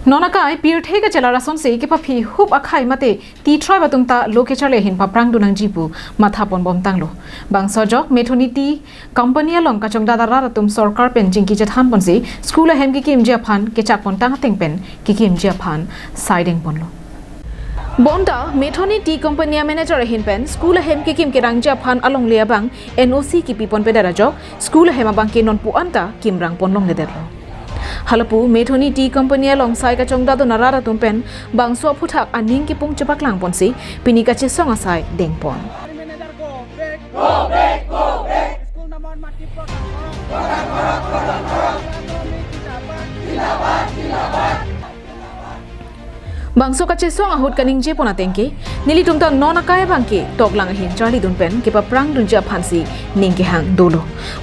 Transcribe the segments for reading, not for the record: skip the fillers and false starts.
Nonakai peer take a celarason say kepapi hoop a kai mate ti try batumta loke chale hin paprang dunang jipu mathapon bom tanglo bang sojok metoniti company along kachong dadara tum sorkar pen jingki jathan bonse school hem ki kim japan ke chapon tang teng pen ki kim japan siding ponlo Bonda Methoni Tea Company manager hin pen school hem ki kim kirang japan along lea bang NOC ki pipon pedara jok school hem abang ke non pu anta kim rang pon long lederlo Halapu Methoni Tea Company alongside kachong dado narara tumpen bang so putak aning ki pung cepak lang ponsi pini kache song asai deng pon. Go back. School naman matipot. Bang so kache song ahut kaning je pona tengke nili tumta nona kaya bangke tok lang hin charli dun pen ke pa prang dun ja phansi ningke hang dolo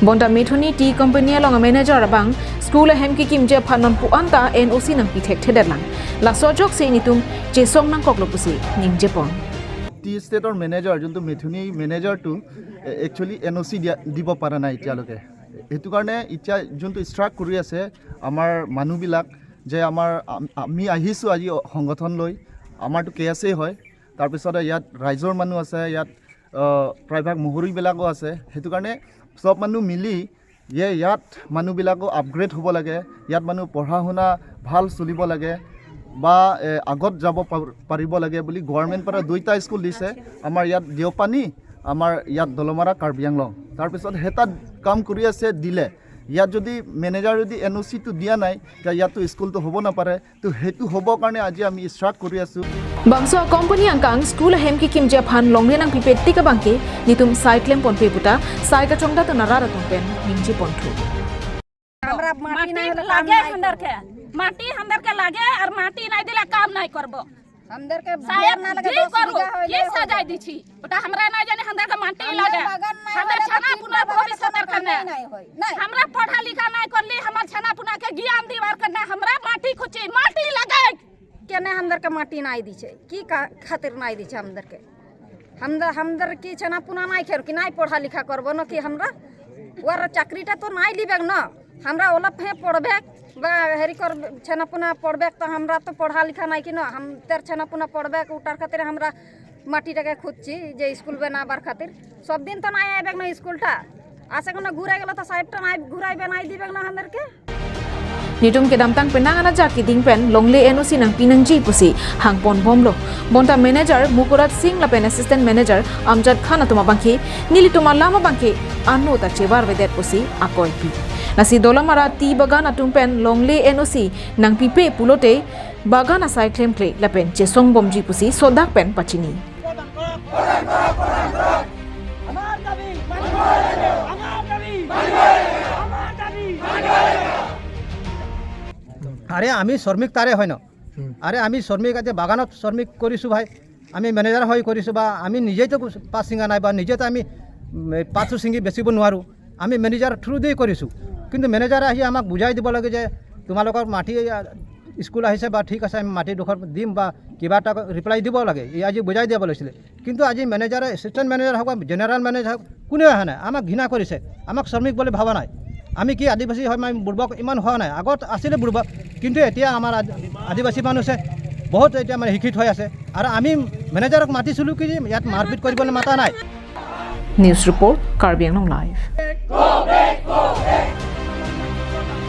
bonda Methoni Tea Company along manager bang school hem ki kim je phanon pu anta NOC nang pi thek thederlang la sojok se nitum je song nang koklo pusi ning je pon T stator manager जो मेथुनी manager तो actually NOC দিব পৰা নাই এতিয়ালৈকে এটো কাৰণে ইচ্ছা যোনটো ষ্ট্ৰাক কৰি আছে আমাৰ মানুহবিলাক যে আমি আহিছো আজি সংগঠন লৈ আমাৰটো কেএসএ হয় তাৰ পিছত ইয়াত ৰাইজৰ মানুহ আছে ইয়াত প্ৰায়ভাগ মহৰীবিলাকো আছে হেতু কাৰণে সব মানুহ মিলি ইয়াত মানুহবিলাকো আপগ্ৰেড হ'ব লাগে ইয়াত মানুহ পঢ়া শুনা ভাল চলিব লাগে বা আগত যাব পাৰিব লাগে বুলি গভৰ্ণমেণ্ট পৰা দুইটা স্কুল দিছে আমাৰ ইয়াত দেওপানী আমাৰ ইয়াত দলমাৰা কাৰ্বি আংলং তাৰ পিছত হেতা কাম কৰি আছে দিলে ইয়াত যদি মেনেজাৰ যদি এনওসি টো দিয়া নাই তা ইয়াত স্কুল তো হ'ব না পাৰে তো হেতু হ'ব কাৰণে আজি আমি ষ্ট্ৰাক কৰি আছো bangso company angkang school hem ki kim japan longle nang pipet tika bangke nitum cyclem pon pe puta sai ka chongda to narara tumpen ningji ponthu हमरा माटी नहीं लागे माटी अंदर के लागे और माटी नहीं दिला काम नहीं करबो अंदर के शायद ना लगे करू ये सजाय दी छी बेटा हमरा ना जाने अंदर के माटी लागे अंदर छना पुना भविष्य अंदर करने हमरा पढ़ा लिखा नहीं करली हमर छना पुना के ज्ञान दीवार करना हमरा माटी खुची माटी लगे केने अंदर के माटी नहीं दी छे की खातिर नहीं दी छे अंदर के हमदर की छना पुना नहीं खेर कि नहीं पढ़ा लिखा करबो न कि हमरा वर चाकरीटा तो नहीं लिबे न हमरा ओला फे पढ़बे बा हेरी कर छनापुना पढ़बे तो हमरा तो पढ़ा लिखा नहीं कि न हम तेर छनापुना पढ़बे उठार खातिर हमरा माटीटाके खुदছি যে স্কুল বানাবার খাतिर सब दिन तो नहीं आइबे न स्कूलटा आसे कोन घुराई गेल तो साहेबटा नहीं घुराइबे नहीं दिबे न हमरके nitum ke damtang penangana jaki dingpen longle NOC nang pinangji pusi hangpon bomlo bonta manager Mukurat Singh lapen assistant manager Amjad Khan atuma bangki nili tuma lama bangki anno ta chebar vedet pusi akoi pi nasi dolamara ti bagana tumpen longle NOC nang pipe pulote bagana sai claim play lapen che song bomji pusi sodak pen pachini আরে আমি শ্রমিক তারে হয় না আরে আমি শ্রমিক আছে বাগানত শ্রমিক করিছো ভাই আমি ম্যানেজার হই করিছো বা আমি নিজেই তো পাঁচ সিঙ্গা নাই বা নিজে তো আমি পাঁচশো সিঙ্গি বেচিব নোৱাৰো আমি ম্যানেজাৰ থ্ৰু দিয়ে কৰিছো কিন্তু ম্যানেজাৰে আহি আমাক বুঝাই দিব লাগে যে তোমালোকৰ মাটি স্কুল আহিছে বা ঠিক আছে আমি মাটি দুখৰ দিম বা কিবা এটা ৰিপ্লাই দিব লাগে এই আজি বুঝাই দিব লাগিছিল কিন্তু আজি ম্যানেজারে অ্যাসিস্ট্যান্ট ম্যানেজার হোক জেনারেল ম্যানেজার হোক কোনেও অহা নাই আমাক ঘৃণা কৰিছে আমাক শ্রমিক বলে ভাবা নাই আমি কি আদিবাসী হয় আমি বুড়বক ইমান হোৱা নাই আগত আছিলে বুড়বক কিন্তু এতিয়া আমাৰ আদিবাসী মানুহে বহুত এতিয়া মানে শিক্ষিত হৈ আছে আৰু আমি মেনেজাৰক মাতিছিলো কি ইয়াত মাৰপিট কৰিবলৈ মাতা নাই news report Karbi Anglong live